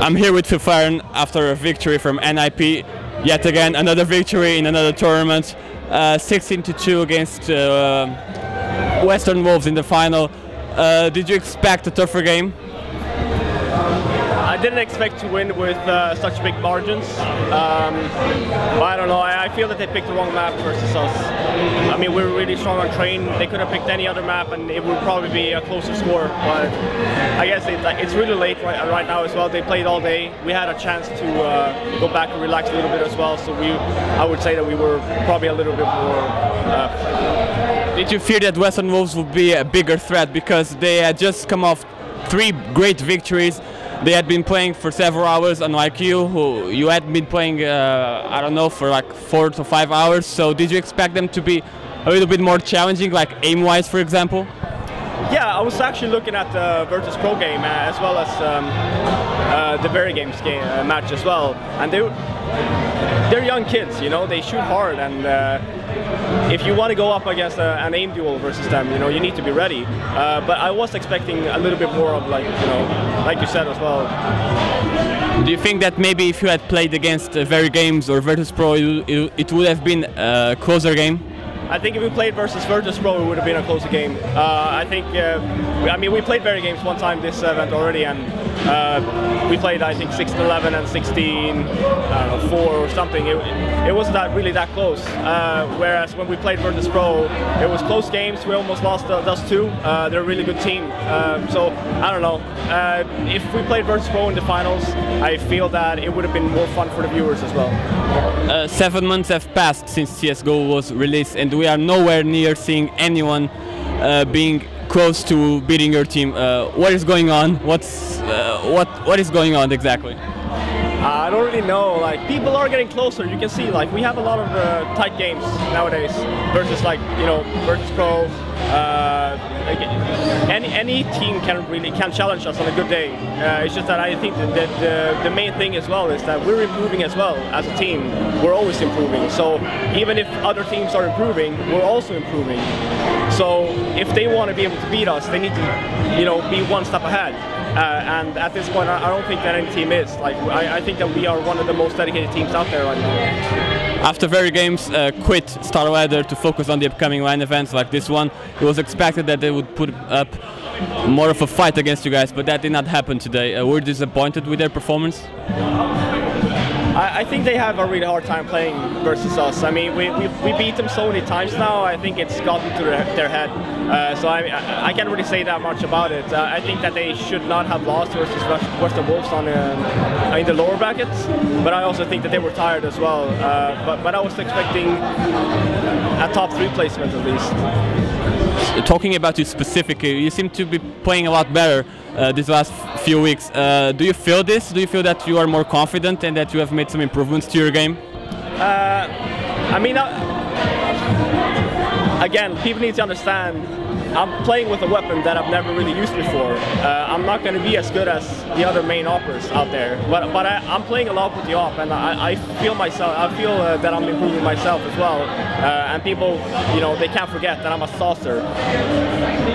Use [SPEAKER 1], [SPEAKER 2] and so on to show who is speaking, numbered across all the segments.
[SPEAKER 1] I'm here with Fifflaren after a victory from NIP. Yet again, another victory in another tournament. 16-2 against Western Wolves in the final. Did you expect a tougher game?
[SPEAKER 2] I didn't expect to win with such big margins, but I don't know, I feel that they picked the wrong map versus us. I mean, we were really strong on train. They could have picked any other map and it would probably be a closer score, but I guess it's really late right now as well. They played all day. We had a chance to go back and relax a little bit as well, so I would say that we were probably a little bit more...
[SPEAKER 1] Did you fear that Western Wolves would be a bigger threat because they had just come off 3 great victories? They had been playing for several hours, unlike you, who you had been playing, I don't know, for like 4 to 5 hours. So did you expect them to be a little bit more challenging, like aim-wise, for example?
[SPEAKER 2] Yeah, I was actually looking at the Virtus Pro game as well as the Very Games game match as well, and they're young kids, you know, they shoot hard, and if you want to go up against an aim duel versus them, you know, you need to be ready. But I was expecting a little bit more of, like, you know, like you said as well.
[SPEAKER 1] Do you think that maybe if you had played against Very Games or Virtus Pro, it would have been a closer game?
[SPEAKER 2] I think if we played versus Virtus Pro, it would have been a closer game. I think, I mean, we played Very Games one time this event already, and we played, I think, 16-11 and 16-4 or something. It wasn't really that close. Whereas when we played Virtus Pro, it was close games. We almost lost those 2. They're a really good team. So I don't know. If we played Virtus Pro in the finals, I feel that it would have been more fun for the viewers as well.
[SPEAKER 1] 7 months have passed since CS:GO was released, and we are nowhere near seeing anyone being close to beating your team. What is going on? What is going on exactly?
[SPEAKER 2] I don't really know. Like, people are getting closer. You can see, like, we have a lot of tight games nowadays versus, like, you know, Virtus Pro. Like, any team can challenge us on a good day. It's just that I think that the main thing as well is that we're improving as well as a team. We're always improving. So even if other teams are improving, we're also improving. So if they want to be able to beat us, they need to, you know, be one step ahead. And at this point, I don't think that any team is. Like, I think that we are one of the most dedicated teams out there right now.
[SPEAKER 1] After Very Games quit Starladder to focus on the upcoming LAN events like this one, it was expected that they would put up more of a fight against you guys, but that did not happen today. Were you disappointed with their performance?
[SPEAKER 2] I think they have a really hard time playing versus us. I mean, we beat them so many times now, I think it's gotten to their head. So I can't really say that much about it. I think that they should not have lost versus Western Wolves in the lower brackets, but I also think that they were tired as well. But I was expecting a top 3 placement at least.
[SPEAKER 1] Talking about you specifically, you seem to be playing a lot better these last few weeks. Do you feel this? Do you feel that you are more confident and that you have made some improvements to your game?
[SPEAKER 2] I mean, again, people need to understand, I'm playing with a weapon that I've never really used before. I'm not going to be as good as the other main operas out there, but I'm playing a lot with the op, and I feel that I'm improving myself as well. And people, you know, they can't forget that I'm a saucer.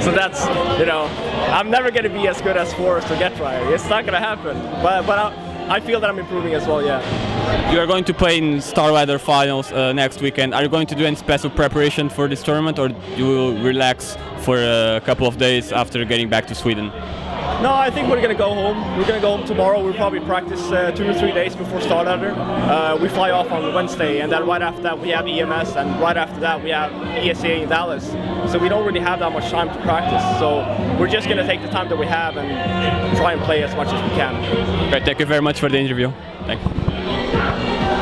[SPEAKER 2] So that's, you know, I'm never going to be as good as Forrest or Getry. It's not going to happen. But I feel that I'm improving as well, yeah.
[SPEAKER 1] You are going to play in Starladder finals next weekend. Are you going to do any special preparation for this tournament, or you will relax for a couple of days after getting back to Sweden?
[SPEAKER 2] No, I think we're going to go home. We're going to go home tomorrow. We'll probably practice 2 or 3 days before Starladder. We fly off on Wednesday, and then right after that we have EMS, and right after that we have ESA in Dallas. So we don't really have that much time to practice. So we're just going to take the time that we have and try and play as much as we can.
[SPEAKER 1] Great, thank you very much for the interview. Thank you.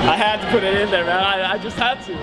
[SPEAKER 2] I had to put it in there, man. I just had to.